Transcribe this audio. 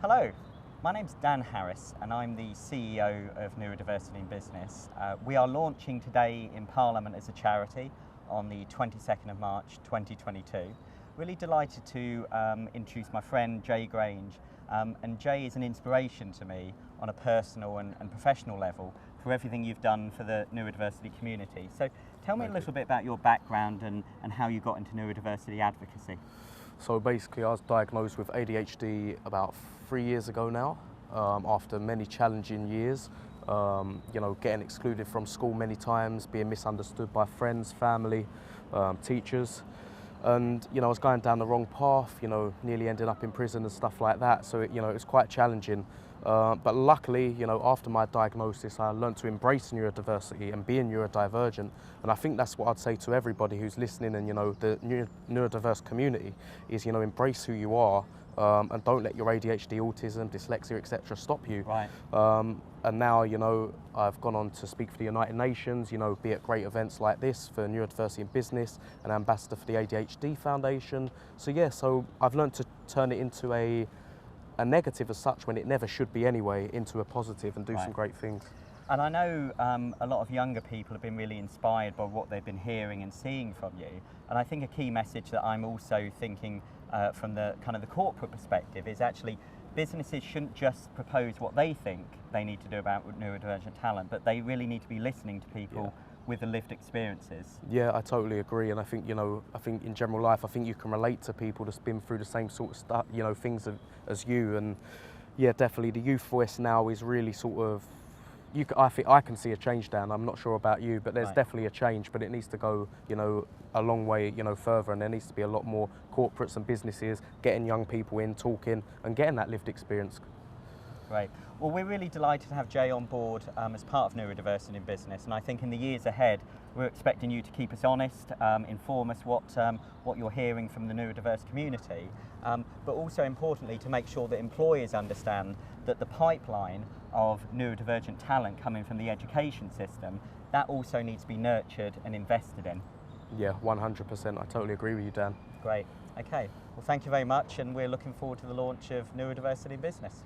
Hello, my name's Dan Harris and I'm the CEO of Neurodiversity in Business. We are launching today in Parliament as a charity on the 22nd of March 2022. Really delighted to introduce my friend J Grange, and Jay is an inspiration to me on a personal and professional level for everything you've done for the neurodiversity community. So tell me a little bit about your background and how you got into neurodiversity advocacy. So basically I was diagnosed with ADHD about 3 years ago now, after many challenging years, getting excluded from school many times, being misunderstood by friends, family, teachers. And I was going down the wrong path, nearly ended up in prison and stuff like that. So it was quite challenging. But luckily, after my diagnosis, I learned to embrace neurodiversity and being neurodivergent. And I think that's what I'd say to everybody who's listening, and the neurodiverse community is, embrace who you are, and don't let your ADHD, autism, dyslexia, etc. stop you. Right. And now, I've gone on to speak for the United Nations, be at great events like this for Neurodiversity in Business, and ambassador for the ADHD Foundation. So I've learned to turn it into a negative as such, when it never should be anyway, into a positive and do some great things. And I know a lot of younger people have been really inspired by what they've been hearing and seeing from you. And I think a key message that I'm also thinking from the kind of the corporate perspective is actually businesses shouldn't just propose what they think they need to do about neurodivergent talent, but they really need to be listening to people with the lived experiences. Yeah, I totally agree. And I think, I think in general life, I think you can relate to people that's been through the same sort of stuff, things as you. And yeah, definitely the youth voice now is really sort of, I think I can see a change, Dan. I'm not sure about you, but there's definitely a change, but it needs to go, a long way, further, and there needs to be a lot more corporates and businesses getting young people in, talking, and getting that lived experience. Great. Well, we're really delighted to have Jay on board as part of Neurodiversity in Business, and I think in the years ahead, we're expecting you to keep us honest, inform us what you're hearing from the neurodiverse community, but also importantly to make sure that employers understand that the pipeline of neurodivergent talent coming from the education system, that also needs to be nurtured and invested in. Yeah, 100%. I totally agree with you, Dan. Great. Okay. Well, thank you very much, and we're looking forward to the launch of Neurodiversity in Business.